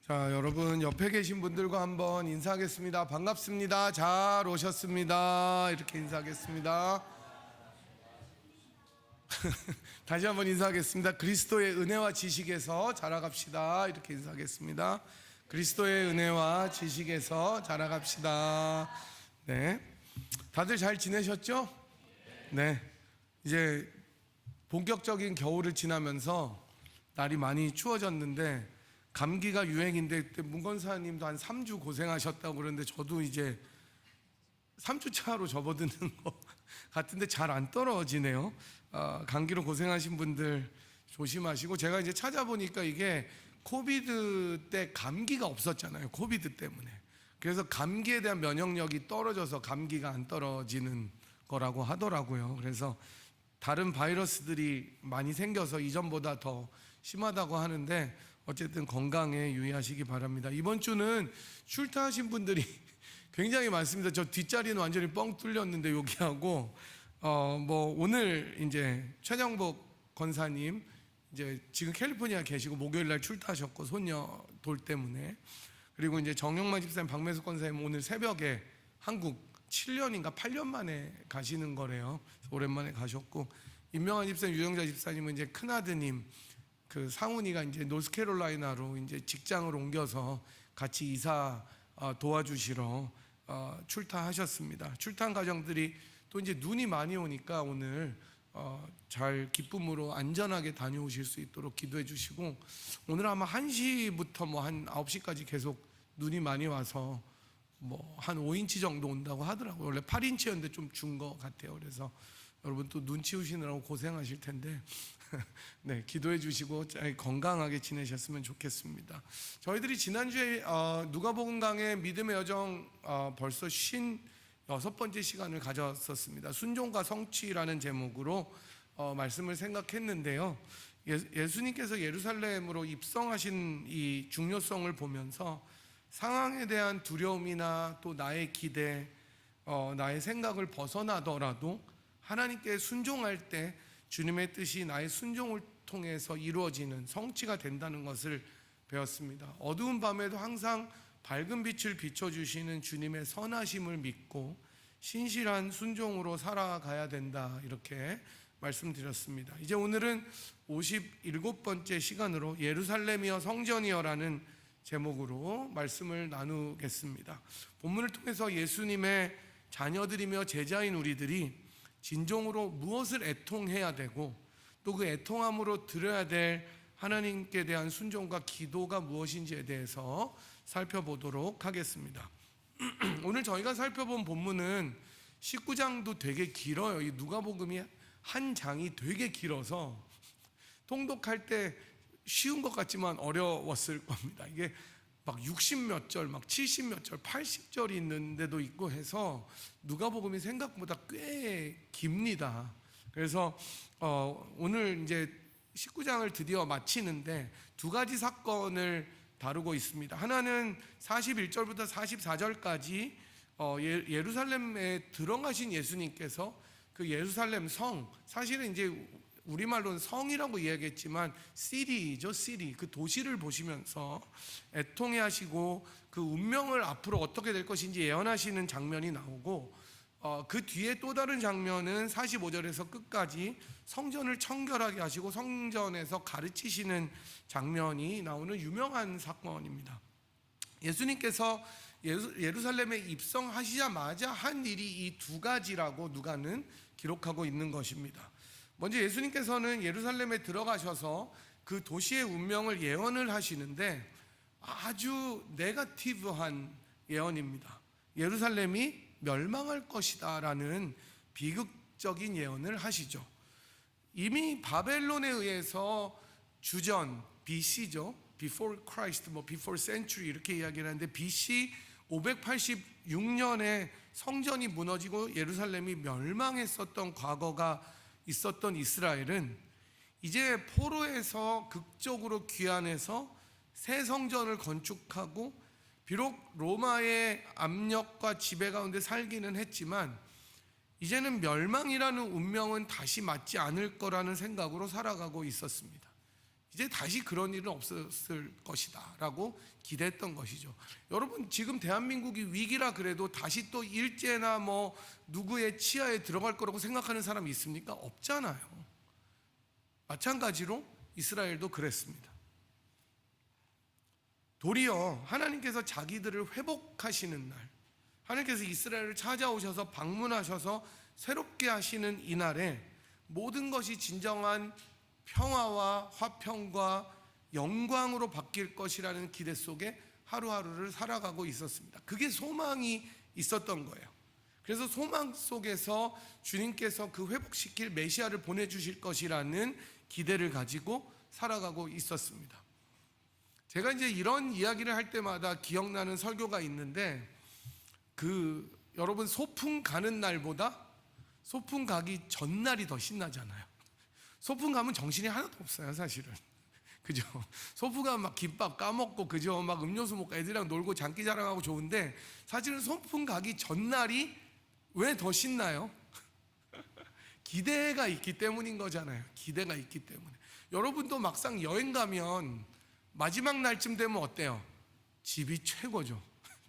자, 여러분 옆에 계신 분들과 한번 인사하겠습니다. 반갑습니다. 잘 오셨습니다. 이렇게 인사하겠습니다. 다시 한번 인사하겠습니다. 그리스도의 은혜와 지식에서 자라갑시다. 이렇게 인사하겠습니다. 그리스도의 은혜와 지식에서 자라갑시다. 네, 다들 잘 지내셨죠? 네, 이제 본격적인 겨울을 지나면서 날이 많이 추워졌는데 감기가 유행인데, 그때 문건사님도 한 3주 고생하셨다고 그러는데 저도 이제 3주 차로 접어드는 것 같은데 잘 안 떨어지네요. 감기로 고생하신 분들 조심하시고, 제가 이제 찾아보니까 이게 코비드 때 감기가 없었잖아요. 코비드 때문에. 그래서 감기에 대한 면역력이 떨어져서 감기가 안 떨어지는 거라고 하더라고요. 그래서 다른 바이러스들이 많이 생겨서 이전보다 더 심하다고 하는데, 어쨌든 건강에 유의하시기 바랍니다. 이번 주는 출타하신 분들이 굉장히 많습니다. 저 뒷자리는 완전히 뻥 뚫렸는데 여기하고 오늘 이제 최정복 권사님 이제 지금 캘리포니아 계시고 목요일 날 출타하셨고, 손녀 돌 때문에. 그리고 이제 정영만 집사님, 박매숙 권사님 오늘 새벽에 한국 7년인가 8년 만에 가시는 거래요. 오랜만에 가셨고, 임명환 집사님, 유영자 집사님은 이제 큰아드님 그 상훈이가 이제 노스캐롤라이나로 이제 직장을 옮겨서 같이 이사 도와주시러 출타하셨습니다. 출타한 가정들이 또 이제 눈이 많이 오니까 오늘 잘 기쁨으로 안전하게 다녀오실 수 있도록 기도해 주시고, 오늘 아마 1시부터 한 9시까지 계속 눈이 많이 와서 한 5인치 정도 온다고 하더라고요. 원래 8인치였는데 좀 준 것 같아요. 그래서 여러분 또 눈 치우시느라고 고생하실 텐데 네, 기도해 주시고 건강하게 지내셨으면 좋겠습니다. 저희들이 지난주에 누가복음 강의 믿음의 여정 벌써 56번째 시간을 가졌었습니다. 순종과 성취라는 제목으로 말씀을 생각했는데요. 예수님께서 예루살렘으로 입성하신 이 중요성을 보면서 상황에 대한 두려움이나 또 나의 기대, 나의 생각을 벗어나더라도 하나님께 순종할 때 주님의 뜻이 나의 순종을 통해서 이루어지는 성취가 된다는 것을 배웠습니다. 어두운 밤에도 항상 밝은 빛을 비춰주시는 주님의 선하심을 믿고 신실한 순종으로 살아가야 된다, 이렇게 말씀드렸습니다. 이제 오늘은 57번째 시간으로 예루살렘이여 성전이여라는 제목으로 말씀을 나누겠습니다. 본문을 통해서 예수님의 자녀들이며 제자인 우리들이 진정으로 무엇을 애통해야 되고, 또 그 애통함으로 드려야 될 하나님께 대한 순종과 기도가 무엇인지에 대해서 살펴보도록 하겠습니다. 오늘 저희가 살펴본 본문은 19장도 되게 길어요. 이 누가복음이 한 장이 되게 길어서 통독할 때 쉬운 것 같지만 어려웠을 겁니다. 이게 막 60몇 절, 막 70몇 절, 80절이 있는 데도 있고 해서 누가복음이 생각보다 꽤 깁니다. 그래서 오늘 이제 19장을 드디어 마치는데 두 가지 사건을 다루고 있습니다. 하나는 41절부터 44절까지 예루살렘에 들어가신 예수님께서 그 예루살렘 성, 사실은 이제 우리말로는 성이라고 이야기했지만 시리죠, 시리. 그 도시를 보시면서 애통해 하시고 그 운명을 앞으로 어떻게 될 것인지 예언하시는 장면이 나오고, 그 뒤에 또 다른 장면은 45절에서 끝까지 성전을 청결하게 하시고 성전에서 가르치시는 장면이 나오는 유명한 사건입니다. 예수님께서 예루살렘에 입성하시자마자 한 일이 이 두 가지라고 누가는 기록하고 있는 것입니다. 먼저 예수님께서는 예루살렘에 들어가셔서 그 도시의 운명을 예언을 하시는데 아주 네거티브한 예언입니다. 예루살렘이 멸망할 것이다 라는 비극적인 예언을 하시죠. 이미 바벨론에 의해서 주전 BC죠, Before Christ, Before Century 이렇게 이야기를 하는데 BC 586년에 성전이 무너지고 예루살렘이 멸망했었던 과거가 있었던 이스라엘은 이제 포로에서 극적으로 귀환해서 새 성전을 건축하고, 비록 로마의 압력과 지배 가운데 살기는 했지만 이제는 멸망이라는 운명은 다시 맞지 않을 거라는 생각으로 살아가고 있었습니다. 이제 다시 그런 일은 없었을 것이다 라고 기대했던 것이죠. 여러분, 지금 대한민국이 위기라 그래도 다시 또 일제나 뭐 누구의 치하에 들어갈 거라고 생각하는 사람이 있습니까? 없잖아요. 마찬가지로 이스라엘도 그랬습니다. 도리어 하나님께서 자기들을 회복하시는 날, 하나님께서 이스라엘을 찾아오셔서 방문하셔서 새롭게 하시는 이날에 모든 것이 진정한 평화와 화평과 영광으로 바뀔 것이라는 기대 속에 하루하루를 살아가고 있었습니다. 그게 소망이 있었던 거예요. 그래서 소망 속에서 주님께서 그 회복시킬 메시아를 보내주실 것이라는 기대를 가지고 살아가고 있었습니다. 제가 이제 이런 이야기를 할 때마다 기억나는 설교가 있는데, 여러분, 소풍 가는 날보다 소풍 가기 전날이 더 신나잖아요. 소풍 가면 정신이 하나도 없어요, 사실은. 그죠? 소풍 가면 막 김밥 까먹고, 그죠? 막 음료수 먹고 애들이랑 놀고 장기 자랑하고 좋은데, 사실은 소풍 가기 전날이 왜 더 신나요? 기대가 있기 때문인 거잖아요. 기대가 있기 때문에. 여러분도 막상 여행 가면 마지막 날쯤 되면 어때요? 집이 최고죠.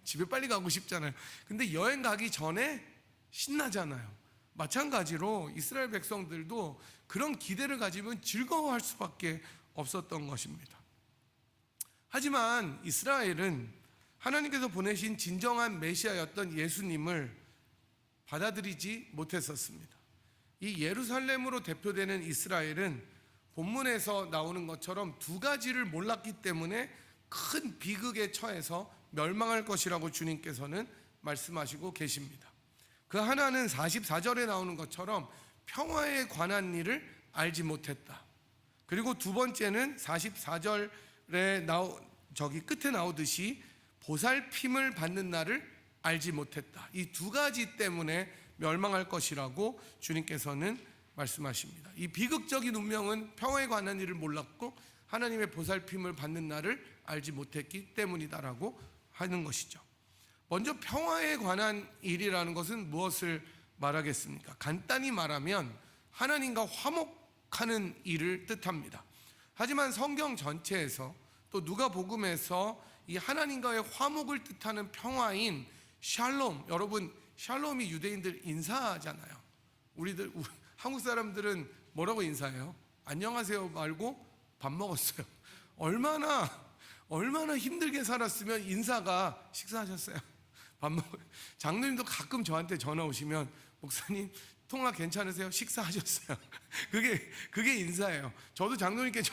집에 빨리 가고 싶잖아요. 근데 여행 가기 전에 신나잖아요. 마찬가지로 이스라엘 백성들도 그런 기대를 가지면 즐거워할 수밖에 없었던 것입니다. 하지만 이스라엘은 하나님께서 보내신 진정한 메시아였던 예수님을 받아들이지 못했었습니다. 이 예루살렘으로 대표되는 이스라엘은 본문에서 나오는 것처럼 두 가지를 몰랐기 때문에 큰 비극에 처해서 멸망할 것이라고 주님께서는 말씀하시고 계십니다. 그 하나는 44절에 나오는 것처럼 평화에 관한 일을 알지 못했다. 그리고 두 번째는 44절에 끝에 나오듯이 보살핌을 받는 날을 알지 못했다. 이 두 가지 때문에 멸망할 것이라고 주님께서는 말씀하십니다. 이 비극적인 운명은 평화에 관한 일을 몰랐고 하나님의 보살핌을 받는 날을 알지 못했기 때문이다라고 하는 것이죠. 먼저 평화에 관한 일이라는 것은 무엇을 말하겠습니까? 간단히 말하면 하나님과 화목하는 일을 뜻합니다. 하지만 성경 전체에서 또 누가복음에서 이 하나님과의 화목을 뜻하는 평화인 샬롬, 여러분 샬롬이 유대인들 인사잖아요. 한국 사람들은 뭐라고 인사해요? 안녕하세요 말고 밥 먹었어요. 얼마나 힘들게 살았으면 인사가 식사하셨어요? 밥 먹어요. 장로님도 가끔 저한테 전화 오시면 목사님 통화 괜찮으세요? 식사하셨어요? 그게 인사예요. 저도 장로님께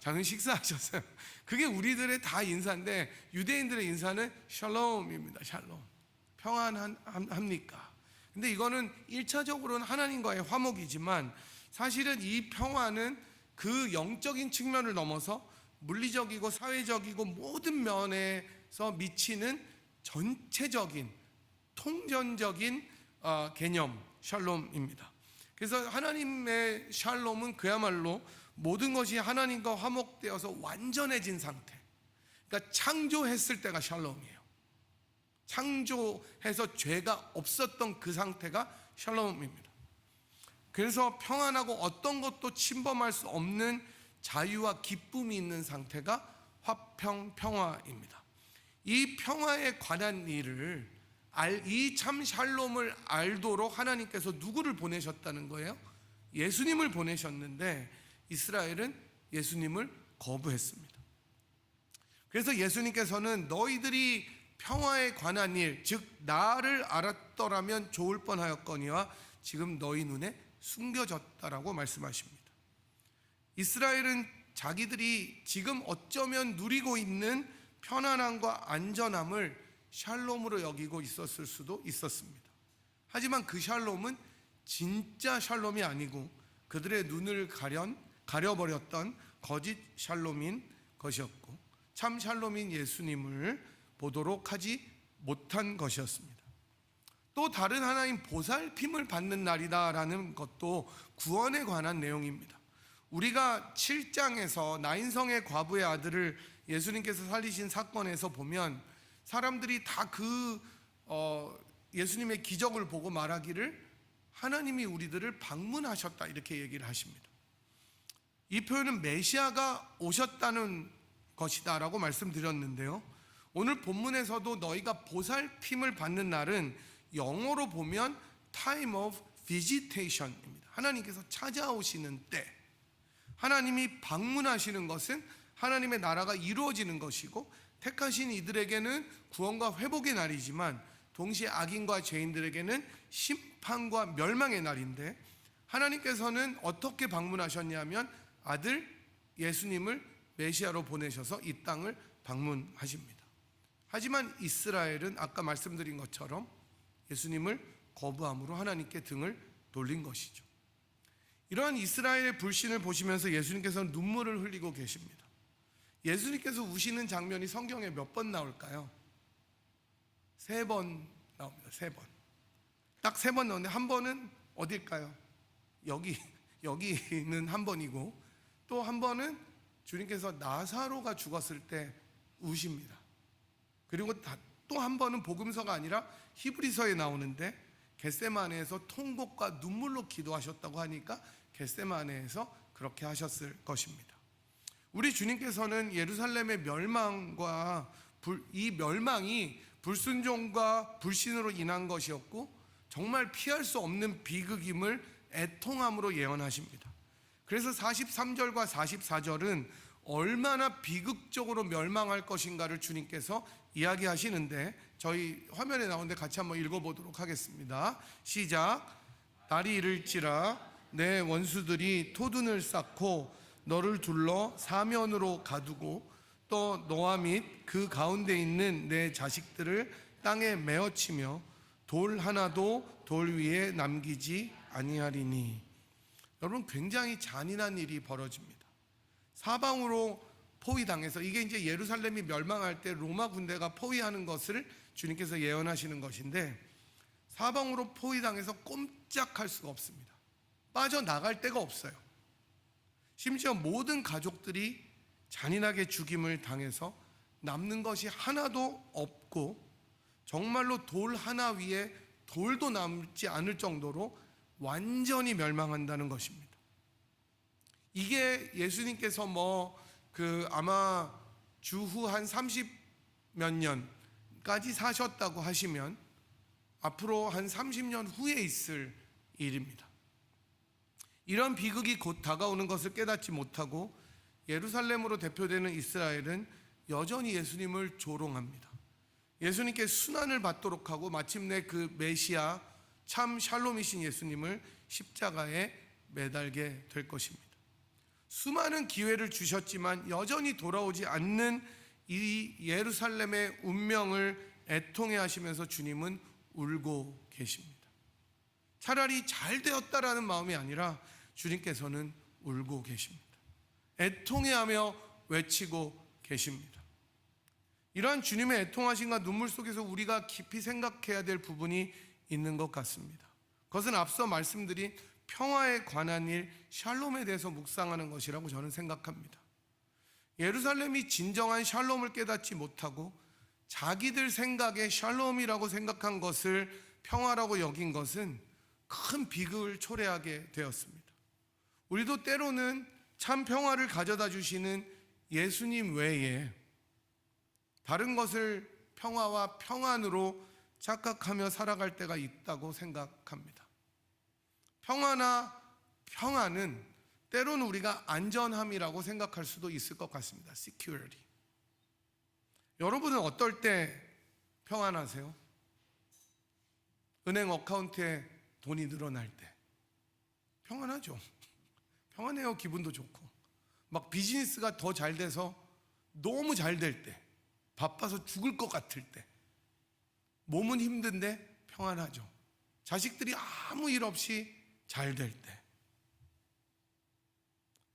장로님 식사하셨어요? 그게 우리들의 다 인사인데 유대인들의 인사는 샬롬입니다. 샬롬. 평안합니까? 근데 이거는 1차적으로는 하나님과의 화목이지만 사실은 이 평화는 그 영적인 측면을 넘어서 물리적이고 사회적이고 모든 면에서 미치는 전체적인 통전적인 개념 샬롬입니다. 그래서 하나님의 샬롬은 그야말로 모든 것이 하나님과 화목되어서 완전해진 상태, 그러니까 창조했을 때가 샬롬이에요. 창조해서 죄가 없었던 그 상태가 샬롬입니다. 그래서 평안하고 어떤 것도 침범할 수 없는 자유와 기쁨이 있는 상태가 화평 평화입니다. 이 평화에 관한 일을 이 참 샬롬을 알도록 하나님께서 누구를 보내셨다는 거예요? 예수님을 보내셨는데 이스라엘은 예수님을 거부했습니다. 그래서 예수님께서는 너희들이 평화에 관한 일, 즉 나를 알았더라면 좋을 뻔하였거니와 지금 너희 눈에 숨겨졌다라고 말씀하십니다. 이스라엘은 자기들이 지금 어쩌면 누리고 있는 편안함과 안전함을 샬롬으로 여기고 있었을 수도 있었습니다. 하지만 그 샬롬은 진짜 샬롬이 아니고 그들의 눈을 가려버렸던 거짓 샬롬인 것이었고 참 샬롬인 예수님을 보도록 하지 못한 것이었습니다. 또 다른 하나님 보살핌을 받는 날이다라는 것도 구원에 관한 내용입니다. 우리가 7장에서 나인성의 과부의 아들을 예수님께서 살리신 사건에서 보면 사람들이 다 예수님의 기적을 보고 말하기를 하나님이 우리들을 방문하셨다 이렇게 얘기를 하십니다. 이 표현은 메시아가 오셨다는 것이다라고 말씀드렸는데요, 오늘 본문에서도 너희가 보살핌을 받는 날은 영어로 보면 time of visitation입니다. 하나님께서 찾아오시는 때, 하나님이 방문하시는 것은 하나님의 나라가 이루어지는 것이고, 택하신 이들에게는 구원과 회복의 날이지만 동시에 악인과 죄인들에게는 심판과 멸망의 날인데, 하나님께서는 어떻게 방문하셨냐면 아들 예수님을 메시아로 보내셔서 이 땅을 방문하십니다. 하지만 이스라엘은 아까 말씀드린 것처럼 예수님을 거부함으로 하나님께 등을 돌린 것이죠. 이러한 이스라엘의 불신을 보시면서 예수님께서는 눈물을 흘리고 계십니다. 예수님께서 우시는 장면이 성경에 몇 번 나올까요? 3번 나옵니다. 3번. 딱 3번 나오는데 한 번은 어딜까요? 여기는 한 번이고, 또 한 번은 주님께서 나사로가 죽었을 때 우십니다. 그리고 또 한 번은 복음서가 아니라 히브리서에 나오는데 겟세마네에서 통곡과 눈물로 기도하셨다고 하니까 겟세마네에서 그렇게 하셨을 것입니다. 우리 주님께서는 예루살렘의 멸망과 이 멸망이 불순종과 불신으로 인한 것이었고 정말 피할 수 없는 비극임을 애통함으로 예언하십니다. 그래서 43절과 44절은 얼마나 비극적으로 멸망할 것인가를 주님께서 이야기하시는데, 저희 화면에 나오는데 같이 한번 읽어보도록 하겠습니다. 시작. 날이 이를지라 내 원수들이 토둔을 쌓고 너를 둘러 사면으로 가두고 또 너와 및 그 가운데 있는 내 자식들을 땅에 메어치며 돌 하나도 돌 위에 남기지 아니하리니. 여러분, 굉장히 잔인한 일이 벌어집니다. 사방으로 포위당해서, 이게 이제 예루살렘이 멸망할 때 로마 군대가 포위하는 것을 주님께서 예언하시는 것인데, 사방으로 포위당해서 꼼짝할 수가 없습니다. 빠져나갈 데가 없어요. 심지어 모든 가족들이 잔인하게 죽임을 당해서 남는 것이 하나도 없고, 정말로 돌 하나 위에 돌도 남지 않을 정도로 완전히 멸망한다는 것입니다. 이게 예수님께서 아마 주후 한 30몇 년까지 사셨다고 하시면 앞으로 한 30년 후에 있을 일입니다. 이런 비극이 곧 다가오는 것을 깨닫지 못하고 예루살렘으로 대표되는 이스라엘은 여전히 예수님을 조롱합니다. 예수님께 순환을 받도록 하고 마침내 그 메시아 참 샬롬이신 예수님을 십자가에 매달게 될 것입니다. 수많은 기회를 주셨지만 여전히 돌아오지 않는 이 예루살렘의 운명을 애통해 하시면서 주님은 울고 계십니다. 차라리 잘 되었다라는 마음이 아니라 주님께서는 울고 계십니다. 애통해하며 외치고 계십니다. 이러한 주님의 애통하심과 눈물 속에서 우리가 깊이 생각해야 될 부분이 있는 것 같습니다. 그것은 앞서 말씀드린 평화에 관한 일, 샬롬에 대해서 묵상하는 것이라고 저는 생각합니다. 예루살렘이 진정한 샬롬을 깨닫지 못하고 자기들 생각에 샬롬이라고 생각한 것을 평화라고 여긴 것은 큰 비극을 초래하게 되었습니다. 우리도 때로는 참 평화를 가져다 주시는 예수님 외에 다른 것을 평화와 평안으로 착각하며 살아갈 때가 있다고 생각합니다. 평화나 평안은 때로는 우리가 안전함이라고 생각할 수도 있을 것 같습니다. security. 여러분은 어떨 때 평안하세요? 은행 어카운트에 돈이 늘어날 때 평안하죠. 평안해요. 기분도 좋고. 막 비즈니스가 더 잘 돼서 너무 잘 될 때, 바빠서 죽을 것 같을 때, 몸은 힘든데 평안하죠. 자식들이 아무 일 없이 잘 될 때.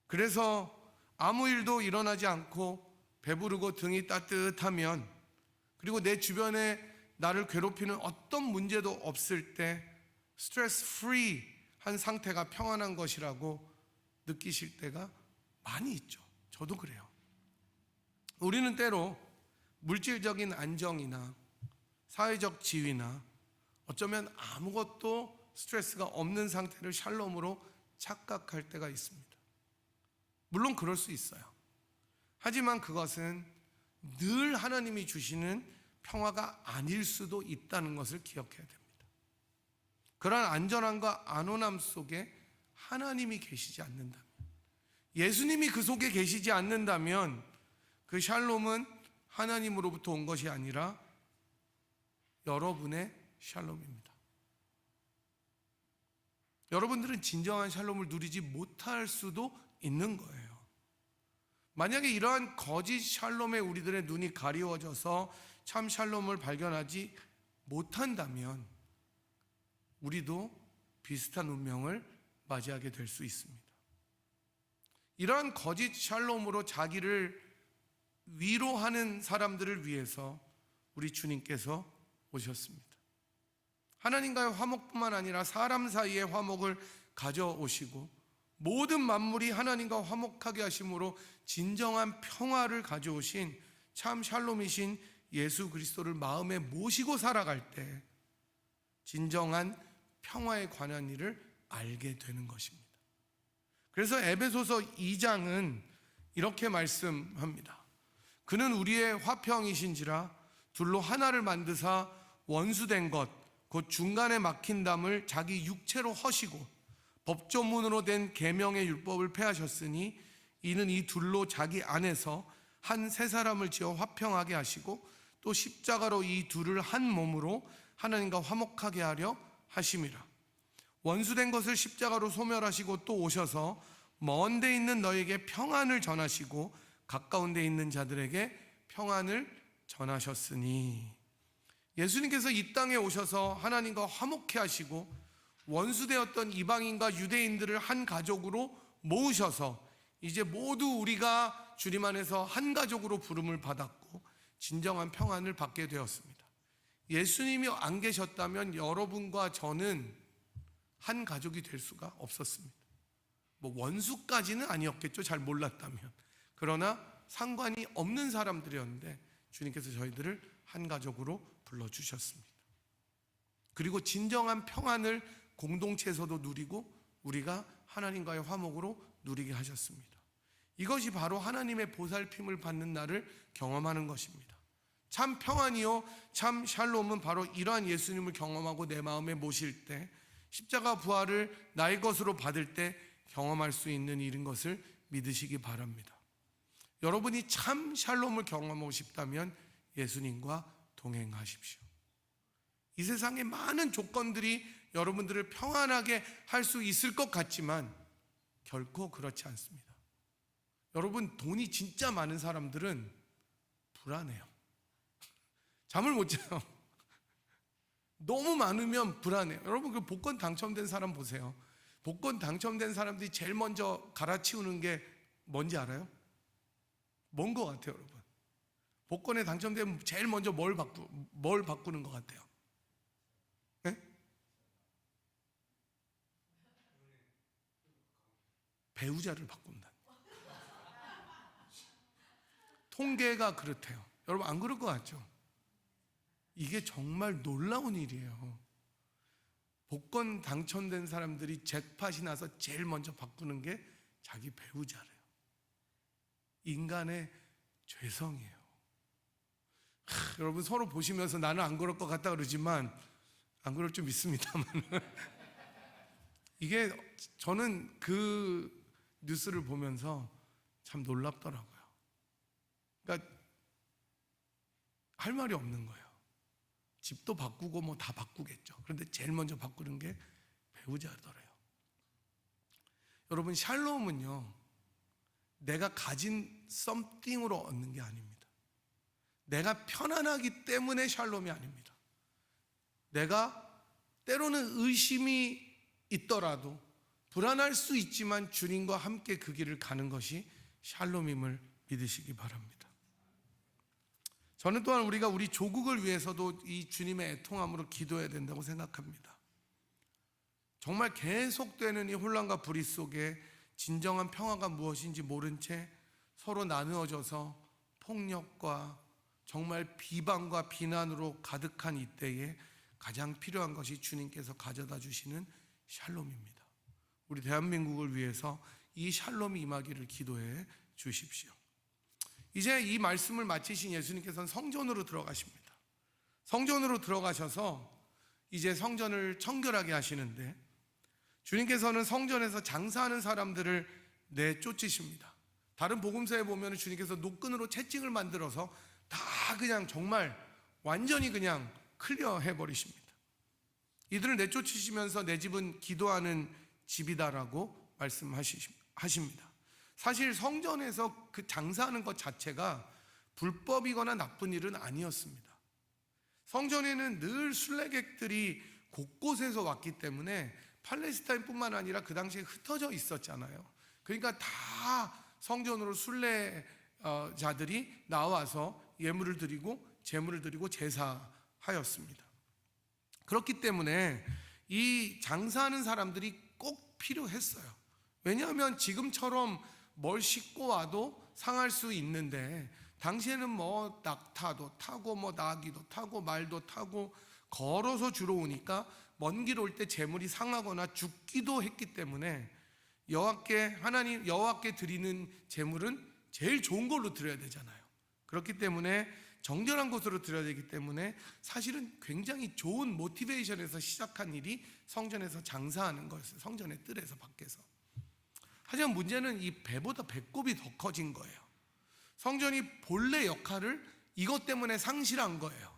그래서 아무 일도 일어나지 않고 배부르고 등이 따뜻하면, 그리고 내 주변에 나를 괴롭히는 어떤 문제도 없을 때 스트레스 프리 한 상태가 평안한 것이라고 느끼실 때가 많이 있죠. 저도 그래요. 우리는 때로 물질적인 안정이나 사회적 지위나 어쩌면 아무것도 스트레스가 없는 상태를 샬롬으로 착각할 때가 있습니다. 물론 그럴 수 있어요. 하지만 그것은 늘 하나님이 주시는 평화가 아닐 수도 있다는 것을 기억해야 됩니다. 그러한 안전함과 안온함 속에 하나님이 계시지 않는다면, 예수님이 그 속에 계시지 않는다면 그 샬롬은 하나님으로부터 온 것이 아니라 여러분의 샬롬입니다. 여러분들은 진정한 샬롬을 누리지 못할 수도 있는 거예요. 만약에 이러한 거짓 샬롬에 우리들의 눈이 가리워져서 참 샬롬을 발견하지 못한다면 우리도 비슷한 운명을 맞이하게 될 수 있습니다. 이러한 거짓 샬롬으로 자기를 위로하는 사람들을 위해서 우리 주님께서 오셨습니다. 하나님과의 화목뿐만 아니라 사람 사이의 화목을 가져오시고 모든 만물이 하나님과 화목하게 하심으로 진정한 평화를 가져오신 참 샬롬이신 예수 그리스도를 마음에 모시고 살아갈 때 진정한 평화에 관한 일을 알게 되는 것입니다. 그래서 에베소서 2장은 이렇게 말씀합니다. 그는 우리의 화평이신지라 둘로 하나를 만드사 원수된 것 곧 중간에 막힌 담을 자기 육체로 허시고 법조문으로 된 계명의 율법을 폐하셨으니 이는 이 둘로 자기 안에서 한 새 사람을 지어 화평하게 하시고 또 십자가로 이 둘을 한 몸으로 하나님과 화목하게 하려 하심이라. 원수된 것을 십자가로 소멸하시고 또 오셔서 먼 데 있는 너에게 평안을 전하시고 가까운 데 있는 자들에게 평안을 전하셨으니, 예수님께서 이 땅에 오셔서 하나님과 화목해 하시고 원수되었던 이방인과 유대인들을 한 가족으로 모으셔서 이제 모두 우리가 주님 안에서 한 가족으로 부름을 받았고 진정한 평안을 받게 되었습니다. 예수님이 안 계셨다면 여러분과 저는 한 가족이 될 수가 없었습니다. 뭐 원수까지는 아니었겠죠, 잘 몰랐다면. 그러나 상관이 없는 사람들이었는데 주님께서 저희들을 한 가족으로 불러주셨습니다. 그리고 진정한 평안을 공동체에서도 누리고 우리가 하나님과의 화목으로 누리게 하셨습니다. 이것이 바로 하나님의 보살핌을 받는 날을 경험하는 것입니다. 참 평안이요 참 샬롬은 바로 이러한 예수님을 경험하고 내 마음에 모실 때, 십자가 부활을 나의 것으로 받을 때 경험할 수 있는 일인 것을 믿으시기 바랍니다. 여러분이 참 샬롬을 경험하고 싶다면 예수님과 동행하십시오. 이 세상에 많은 조건들이 여러분들을 평안하게 할 수 있을 것 같지만 결코 그렇지 않습니다. 여러분, 돈이 진짜 많은 사람들은 불안해요. 잠을 못 자요. 너무 많으면 불안해요. 여러분, 그 복권 당첨된 사람 보세요. 복권 당첨된 사람들이 제일 먼저 갈아치우는 게 뭔지 알아요? 뭔 것 같아요, 여러분? 복권에 당첨되면 제일 먼저 뭘 바꾸는 것 같아요? 네? 배우자를 바꾼다. 통계가 그렇대요. 여러분, 안 그럴 것 같죠? 이게 정말 놀라운 일이에요. 복권 당첨된 사람들이 잭팟이 나서 제일 먼저 바꾸는 게 자기 배우자래요. 인간의 죄성이에요. 여러분, 서로 보시면서 나는 안 그럴 것 같다 그러지만 안 그럴 줄 믿습니다만 이게 저는 그 뉴스를 보면서 참 놀랍더라고요. 그러니까 할 말이 없는 거예요. 집도 바꾸고 뭐 다 바꾸겠죠. 그런데 제일 먼저 바꾸는 게 배우자더래요. 여러분, 샬롬은요 내가 가진 썸띵으로 얻는 게 아닙니다. 내가 편안하기 때문에 샬롬이 아닙니다. 내가 때로는 의심이 있더라도 불안할 수 있지만 주님과 함께 그 길을 가는 것이 샬롬임을 믿으시기 바랍니다. 저는 또한 우리가 우리 조국을 위해서도 이 주님의 애통함으로 기도해야 된다고 생각합니다. 정말 계속되는 이 혼란과 불의 속에 진정한 평화가 무엇인지 모른 채 서로 나누어져서 폭력과 정말 비방과 비난으로 가득한 이때에 가장 필요한 것이 주님께서 가져다 주시는 샬롬입니다. 우리 대한민국을 위해서 이 샬롬이 임하기를 기도해 주십시오. 이제 이 말씀을 마치신 예수님께서는 성전으로 들어가십니다. 성전으로 들어가셔서 이제 성전을 청결하게 하시는데, 주님께서는 성전에서 장사하는 사람들을 내쫓으십니다. 다른 복음서에 보면 주님께서 노끈으로 채찍을 만들어서 다 그냥 정말 완전히 그냥 클리어해 버리십니다. 이들을 내쫓으시면서 내 집은 기도하는 집이다라고 말씀하십니다. 사실 성전에서 그 장사하는 것 자체가 불법이거나 나쁜 일은 아니었습니다. 성전에는 늘 순례객들이 곳곳에서 왔기 때문에 팔레스타인뿐만 아니라 그 당시에 흩어져 있었잖아요. 그러니까 다 성전으로 순례자들이 나와서 예물을 드리고 제물을 드리고 제사하였습니다. 그렇기 때문에 이 장사하는 사람들이 꼭 필요했어요. 왜냐하면 지금처럼 뭘 싣고 와도 상할 수 있는데, 당시에는 뭐 낙타도 타고 뭐 나귀도 타고 말도 타고 걸어서 주로 오니까 먼 길 올 때 제물이 상하거나 죽기도 했기 때문에 여호와께 드리는 제물은 제일 좋은 걸로 드려야 되잖아요. 그렇기 때문에 정결한 곳으로 드려야 되기 때문에 사실은 굉장히 좋은 모티베이션에서 시작한 일이 성전에서 장사하는 거였어요. 성전의 뜰에서 밖에서. 하지만 문제는 이 배보다 배꼽이 더 커진 거예요. 성전이 본래 역할을 이것 때문에 상실한 거예요.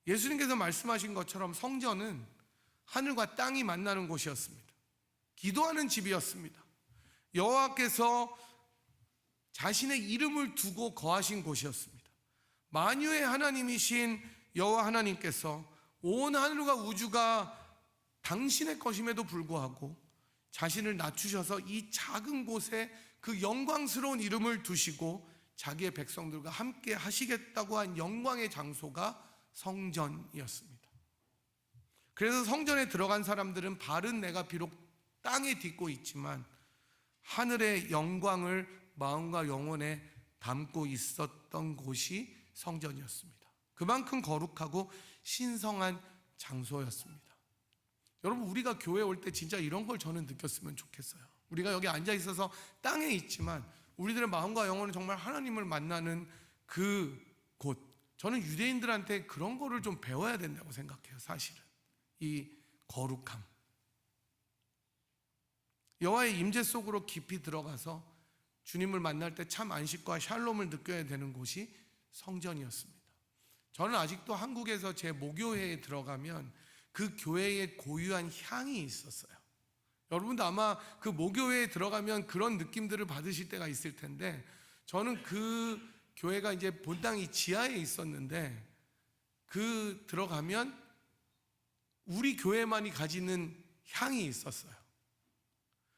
예수님께서 말씀하신 것처럼 성전은 하늘과 땅이 만나는 곳이었습니다. 기도하는 집이었습니다. 여호와께서 자신의 이름을 두고 거하신 곳이었습니다. 만유의 하나님이신 여호와 하나님께서 온 하늘과 우주가 당신의 것임에도 불구하고 자신을 낮추셔서 이 작은 곳에 그 영광스러운 이름을 두시고 자기의 백성들과 함께 하시겠다고 한 영광의 장소가 성전이었습니다. 그래서 성전에 들어간 사람들은 발은 내가 비록 땅에 딛고 있지만 하늘의 영광을 마음과 영혼에 담고 있었던 곳이 성전이었습니다. 그만큼 거룩하고 신성한 장소였습니다. 여러분, 우리가 교회 올 때 진짜 이런 걸 저는 느꼈으면 좋겠어요. 우리가 여기 앉아 있어서 땅에 있지만 우리들의 마음과 영혼은 정말 하나님을 만나는 그 곳. 저는 유대인들한테 그런 거를 좀 배워야 된다고 생각해요. 사실은 이 거룩함, 여호와의 임재 속으로 깊이 들어가서 주님을 만날 때 참 안식과 샬롬을 느껴야 되는 곳이 성전이었습니다. 저는 아직도 한국에서 제 모교회에 들어가면 그 교회의 고유한 향이 있었어요. 여러분도 아마 그 모교회에 들어가면 그런 느낌들을 받으실 때가 있을 텐데, 저는 그 교회가 이제 본당이 지하에 있었는데 그 들어가면 우리 교회만이 가지는 향이 있었어요.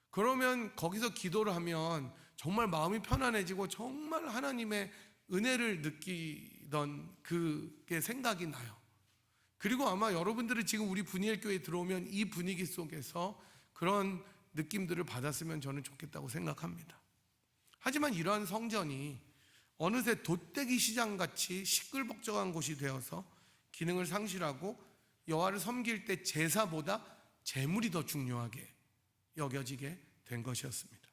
그러면 거기서 기도를 하면 정말 마음이 편안해지고 정말 하나님의 은혜를 느끼던 그게 생각이 나요. 그리고 아마 여러분들이 지금 우리 분이엘 교회에 들어오면 이 분위기 속에서 그런 느낌들을 받았으면 저는 좋겠다고 생각합니다. 하지만 이러한 성전이 어느새 돛대기 시장같이 시끌벅적한 곳이 되어서 기능을 상실하고 여호와를 섬길 때 제사보다 제물이 더 중요하게 여겨지게 된 것이었습니다.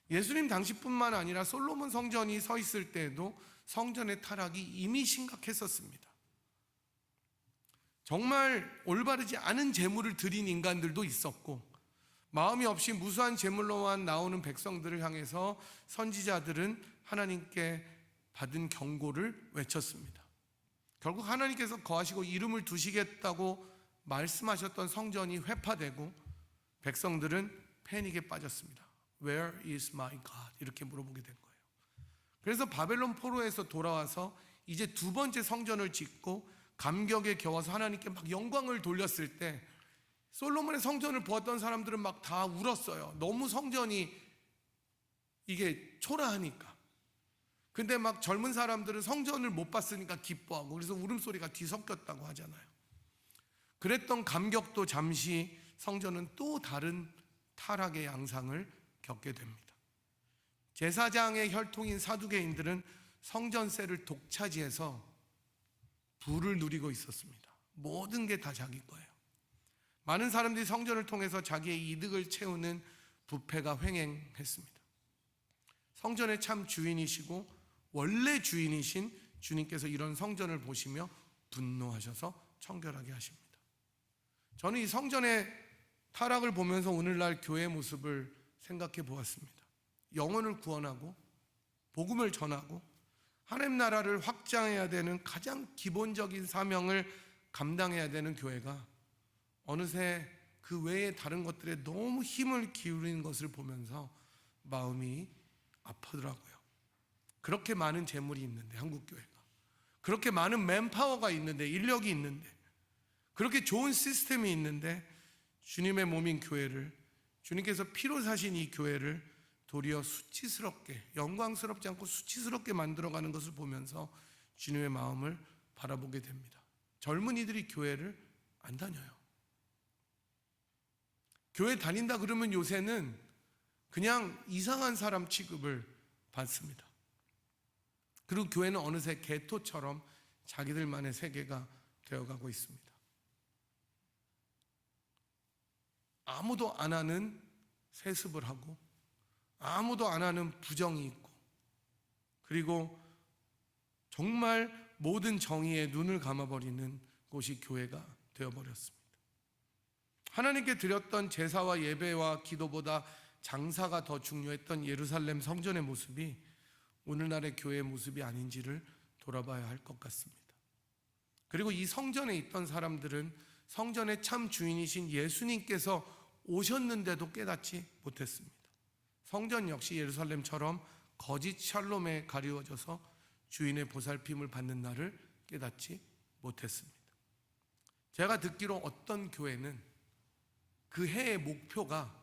예수님 당시뿐만 아니라 솔로몬 성전이 서 있을 때에도 성전의 타락이 이미 심각했었습니다. 정말 올바르지 않은 제물을 드린 인간들도 있었고, 마음이 없이 무수한 제물로만 나오는 백성들을 향해서 선지자들은 하나님께 받은 경고를 외쳤습니다. 결국 하나님께서 거하시고 이름을 두시겠다고 말씀하셨던 성전이 회파되고 백성들은 패닉에 빠졌습니다. Where is my God? 이렇게 물어보게 된 거예요. 그래서 바벨론 포로에서 돌아와서 이제 두 번째 성전을 짓고 감격에 겨워서 하나님께 막 영광을 돌렸을 때 솔로몬의 성전을 보았던 사람들은 막 다 울었어요. 너무 성전이 이게 초라하니까. 근데 막 젊은 사람들은 성전을 못 봤으니까 기뻐하고, 그래서 울음소리가 뒤섞였다고 하잖아요. 그랬던 감격도 잠시 성전은 또 다른 타락의 양상을 겪게 됩니다. 제사장의 혈통인 사두개인들은 성전세를 독차지해서 부를 누리고 있었습니다. 모든 게 다 자기 거예요. 많은 사람들이 성전을 통해서 자기의 이득을 채우는 부패가 횡행했습니다. 성전의 참 주인이시고 원래 주인이신 주님께서 이런 성전을 보시며 분노하셔서 청결하게 하십니다. 저는 이 성전의 타락을 보면서 오늘날 교회의 모습을 생각해 보았습니다. 영혼을 구원하고 복음을 전하고 하나님 나라를 확장해야 되는 가장 기본적인 사명을 감당해야 되는 교회가 어느새 그 외의 다른 것들에 너무 힘을 기울이는 것을 보면서 마음이 아프더라고요. 그렇게 많은 재물이 있는데, 한국교회가 그렇게 많은 맨파워가 있는데, 인력이 있는데, 그렇게 좋은 시스템이 있는데, 주님의 몸인 교회를, 주님께서 피로 사신 이 교회를 도리어 수치스럽게, 영광스럽지 않고 수치스럽게 만들어가는 것을 보면서 주님의 마음을 바라보게 됩니다. 젊은이들이 교회를 안 다녀요. 교회 다닌다 그러면 요새는 그냥 이상한 사람 취급을 받습니다. 그리고 교회는 어느새 개토처럼 자기들만의 세계가 되어가고 있습니다. 아무도 안 하는 세습을 하고 아무도 안 하는 부정이 있고, 그리고 정말 모든 정의에 눈을 감아버리는 곳이 교회가 되어버렸습니다. 하나님께 드렸던 제사와 예배와 기도보다 장사가 더 중요했던 예루살렘 성전의 모습이 오늘날의 교회의 모습이 아닌지를 돌아봐야 할 것 같습니다. 그리고 이 성전에 있던 사람들은 성전의 참 주인이신 예수님께서 오셨는데도 깨닫지 못했습니다. 성전 역시 예루살렘처럼 거짓 샬롬에 가리워져서 주인의 보살핌을 받는 날을 깨닫지 못했습니다. 제가 듣기로 어떤 교회는 그 해의 목표가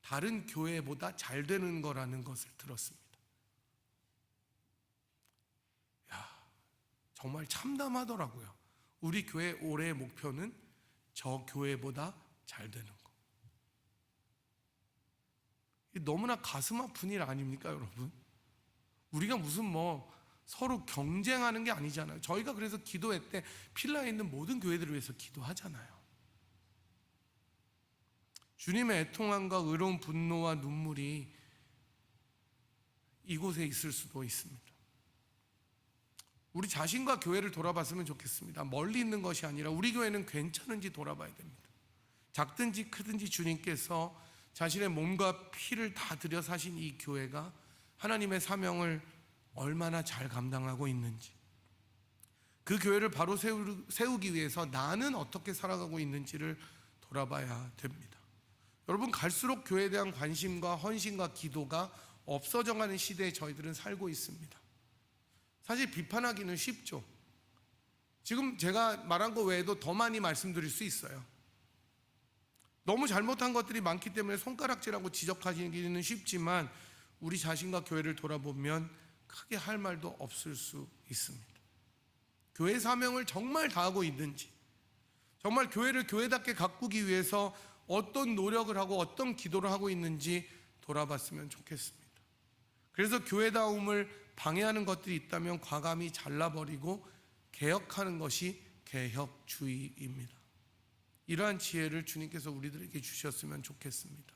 다른 교회보다 잘 되는 거라는 것을 들었습니다. 정말 참담하더라고요. 우리 교회 올해의 목표는 저 교회보다 잘 되는 거. 너무나 가슴 아픈 일 아닙니까, 여러분? 우리가 무슨 서로 경쟁하는 게 아니잖아요. 저희가 그래서 기도회 때 필라에 있는 모든 교회들을 위해서 기도하잖아요. 주님의 애통함과 의로운 분노와 눈물이 이곳에 있을 수도 있습니다. 우리 자신과 교회를 돌아봤으면 좋겠습니다. 멀리 있는 것이 아니라 우리 교회는 괜찮은지 돌아봐야 됩니다. 작든지 크든지 주님께서 자신의 몸과 피를 다 들여 사신 이 교회가 하나님의 사명을 얼마나 잘 감당하고 있는지, 그 교회를 바로 세우기 위해서 나는 어떻게 살아가고 있는지를 돌아봐야 됩니다. 여러분, 갈수록 교회에 대한 관심과 헌신과 기도가 없어져가는 시대에 저희들은 살고 있습니다. 사실 비판하기는 쉽죠. 지금 제가 말한 거 외에도 더 많이 말씀드릴 수 있어요. 너무 잘못한 것들이 많기 때문에 손가락질하고 지적하기는 쉽지만 우리 자신과 교회를 돌아보면 크게 할 말도 없을 수 있습니다. 교회 사명을 정말 다하고 있는지, 정말 교회를 교회답게 가꾸기 위해서 어떤 노력을 하고 어떤 기도를 하고 있는지 돌아봤으면 좋겠습니다. 그래서 교회다움을 방해하는 것들이 있다면 과감히 잘라버리고 개혁하는 것이 개혁주의입니다. 이러한 지혜를 주님께서 우리들에게 주셨으면 좋겠습니다.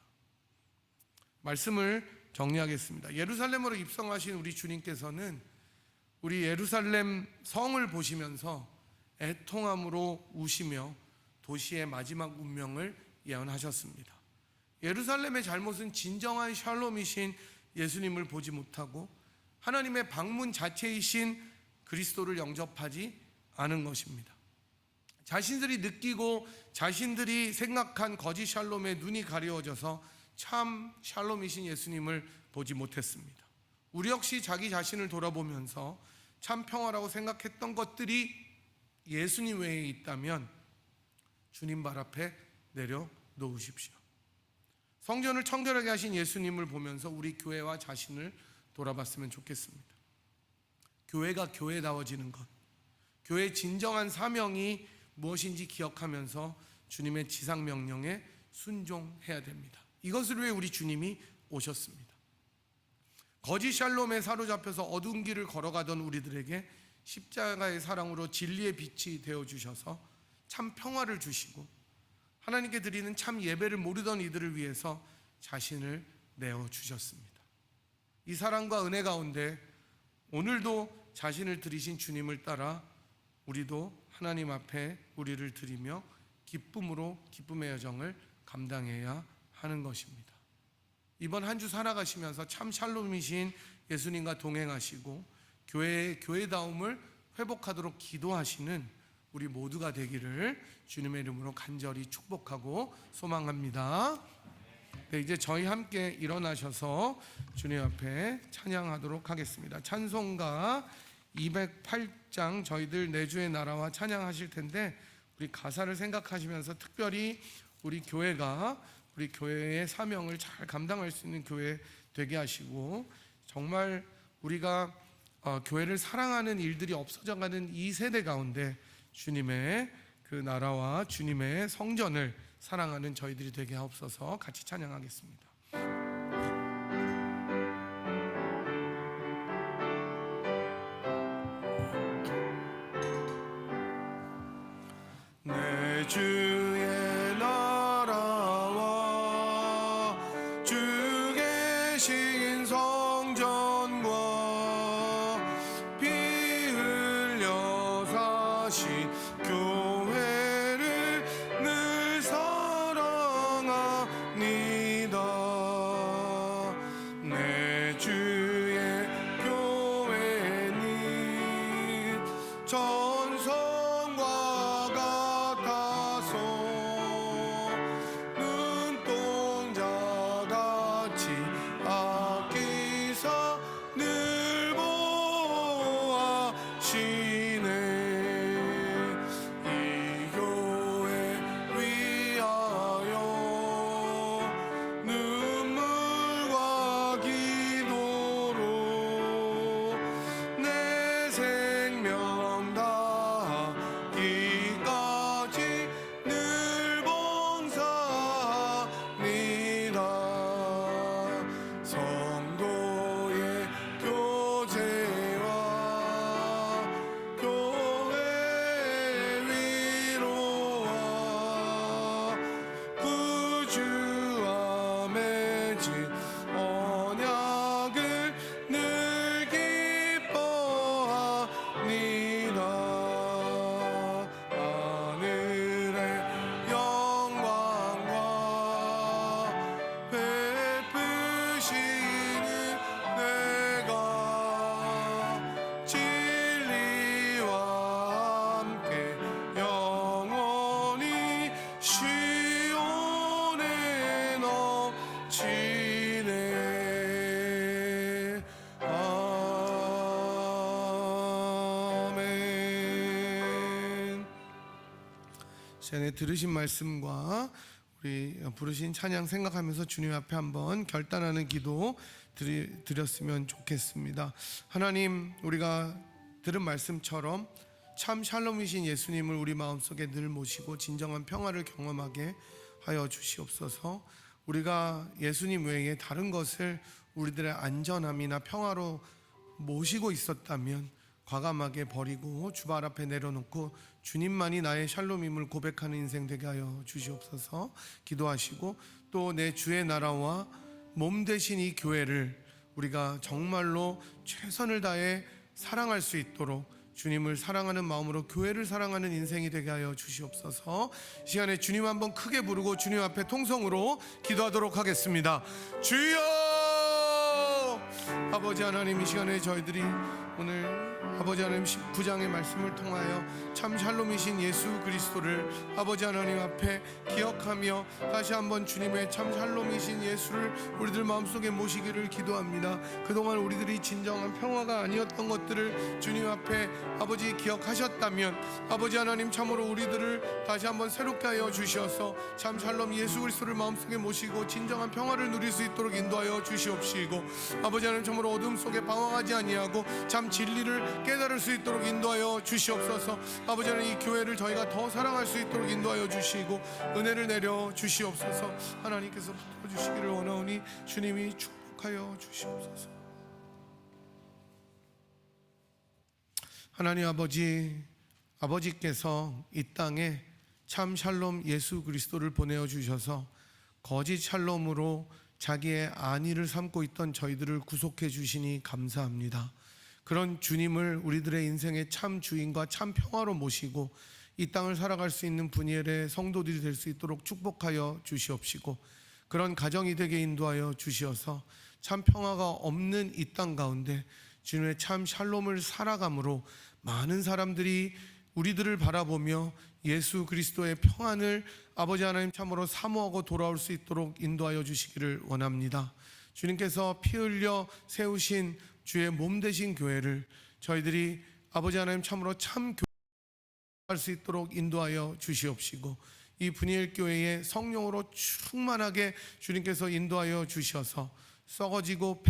말씀을 정리하겠습니다. 예루살렘으로 입성하신 우리 주님께서는 우리 예루살렘 성을 보시면서 애통함으로 우시며 도시의 마지막 운명을 예언하셨습니다. 예루살렘의 잘못은 진정한 샬롬이신 예수님을 보지 못하고 하나님의 방문 자체이신 그리스도를 영접하지 않은 것입니다. 자신들이 느끼고 자신들이 생각한 거짓 샬롬에 눈이 가려워져서 참 샬롬이신 예수님을 보지 못했습니다. 우리 역시 자기 자신을 돌아보면서 참 평화라고 생각했던 것들이 예수님 외에 있다면 주님 발 앞에 내려놓으십시오. 성전을 청결하게 하신 예수님을 보면서 우리 교회와 자신을 돌아봤으면 좋겠습니다. 교회가 교회다워지는 것, 교회의 진정한 사명이 무엇인지 기억하면서 주님의 지상명령에 순종해야 됩니다. 이것을 위해 우리 주님이 오셨습니다. 거짓 샬롬에 사로잡혀서 어두운 길을 걸어가던 우리들에게 십자가의 사랑으로 진리의 빛이 되어주셔서 참 평화를 주시고 하나님께 드리는 참 예배를 모르던 이들을 위해서 자신을 내어주셨습니다. 이 사랑과 은혜 가운데 오늘도 자신을 드리신 주님을 따라 우리도 하나님 앞에 우리를 드리며 기쁨으로 기쁨의 여정을 감당해야 하는 것입니다. 이번 한 주 살아가시면서 참 샬롬이신 예수님과 동행하시고 교회의 교회다움을 회복하도록 기도하시는 우리 모두가 되기를 주님의 이름으로 간절히 축복하고 소망합니다. 네, 이제 저희 함께 일어나셔서 주님 앞에 찬양하도록 하겠습니다. 찬송가 208장 저희들 내주의 나라와 찬양하실 텐데 우리 가사를 생각하시면서 특별히 우리 교회가 우리 교회의 사명을 잘 감당할 수 있는 교회 되게 하시고 정말 우리가 교회를 사랑하는 일들이 없어져가는 이 세대 가운데 주님의 그 나라와 주님의 성전을 사랑하는 저희들이 되게 하옵소서. 같이 찬양하겠습니다. 내 주의 나라와 주 계신 성전과 피 흘려 사신 교회를 늘 사랑합니다. 내 주의 교회는 전성과 같아서 눈동자같이 아끼사 늘 보아시네. 이 교회 위하여 눈물과 기도로 내 생명 다하기까지 늘 봉사합니다. 성도의 교제와 교회 위로와 구주와 맺은 언약을 늘 기뻐합니다. 하늘의 영광과 베푸시는 내가 진리와 함께 영원히 시온에 넘치네. 아멘. 시간에 들으신 말씀과 우리 부르신 찬양 생각하면서 주님 앞에 한번 결단하는 기도 드렸으면 좋겠습니다. 하나님, 우리가 들은 말씀처럼 참 샬롬이신 예수님을 우리 마음속에 늘 모시고 진정한 평화를 경험하게 하여 주시옵소서. 우리가 예수님 외에 다른 것을 우리들의 안전함이나 평화로 모시고 있었다면 과감하게 버리고 주발 앞에 내려놓고 주님만이 나의 샬롬임을 고백하는 인생 되게 하여 주시옵소서. 기도하시고 또 내 주의 나라와 몸 되신 이 교회를 우리가 정말로 최선을 다해 사랑할 수 있도록 주님을 사랑하는 마음으로 교회를 사랑하는 인생이 되게 하여 주시옵소서. 이 시간에 주님 한번 크게 부르고 주님 앞에 통성으로 기도하도록 하겠습니다. 주여! 아버지 하나님, 이 시간에 저희들이 오늘 아버지 하나님 19장의 말씀을 통하여 참 샬롬이신 예수 그리스도를 아버지 하나님 앞에 기억하며 다시 한번 주님의 참 샬롬이신 예수를 우리들 마음속에 모시기를 기도합니다. 그동안 우리들이 진정한 평화가 아니었던 것들을 주님 앞에 아버지 기억하셨다면 아버지 하나님 참으로 우리들을 다시 한번 새롭게 하여 주셔서 참 샬롬 예수 그리스도를 마음속에 모시고 진정한 평화를 누릴 수 있도록 인도하여 주시옵시고 아버지 하나님 참으로 어둠 속에 방황하지 아니하고 참 진리를 깨달을 수 있도록 인도하여 주시옵소서. 아버지 하나님, 이 교회를 저희가 더 사랑할 수 있도록 인도하여 주시고 은혜를 내려 주시옵소서. 하나님께서 붙어주시기를 원하오니 주님이 축복하여 주시옵소서. 하나님 아버지께서 이 땅에 참 샬롬 예수 그리스도를 보내어 주셔서 거짓 샬롬으로 자기의 안위를 삼고 있던 저희들을 구속해 주시니 감사합니다. 그런 주님을 우리들의 인생의 참 주인과 참 평화로 모시고 이 땅을 살아갈 수 있는 분이엘의 성도들이 될 수 있도록 축복하여 주시옵시고, 그런 가정이 되게 인도하여 주시어서 참 평화가 없는 이 땅 가운데 주님의 참 샬롬을 살아감으로 많은 사람들이 우리들을 바라보며 예수 그리스도의 평안을 아버지 하나님 참으로 사모하고 돌아올 수 있도록 인도하여 주시기를 원합니다. 주님께서 피 흘려 세우신 주의 몸 되신 교회를 저희들이 아버지 하나님 참으로 참 교회할 수 있도록 인도하여 주시옵시고, 이 분이엘 교회에 성령으로 충만하게 주님께서 인도하여 주셔서 썩어지고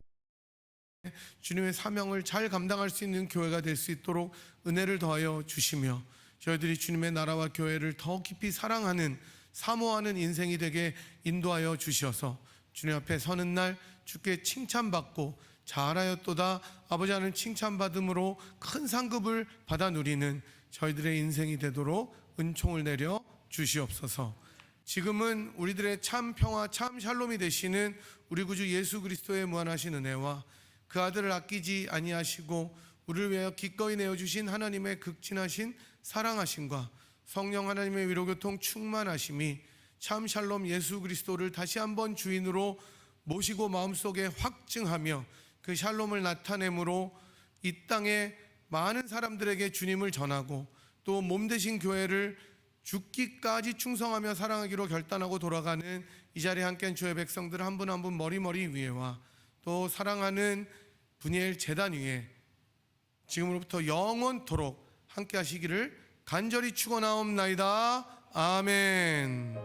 주님의 사명을 잘 감당할 수 있는 교회가 될 수 있도록 은혜를 더하여 주시며, 저희들이 주님의 나라와 교회를 더 깊이 사랑하는 사모하는 인생이 되게 인도하여 주셔서 주님 앞에 서는 날 주께 칭찬받고 잘하였도다 아버지 하나님 칭찬받음으로 큰 상급을 받아 누리는 저희들의 인생이 되도록 은총을 내려 주시옵소서. 지금은 우리들의 참 평화 참 샬롬이 되시는 우리 구주 예수 그리스도의 무한하신 은혜와 그 아들을 아끼지 아니하시고 우리를 위하여 기꺼이 내어주신 하나님의 극진하신 사랑하심과 성령 하나님의 위로교통 충만하심이 참 샬롬 예수 그리스도를 다시 한번 주인으로 모시고 마음속에 확증하며 그 샬롬을 나타내므로 이 땅에 많은 사람들에게 주님을 전하고 또 몸 되신 교회를 죽기까지 충성하며 사랑하기로 결단하고 돌아가는 이 자리에 함께한 주의 백성들 한 분 한 분 머리 위에와 또 사랑하는 분이엘 제단 위에 지금으로부터 영원토록 함께 하시기를 간절히 축원하옵나이다. 아멘.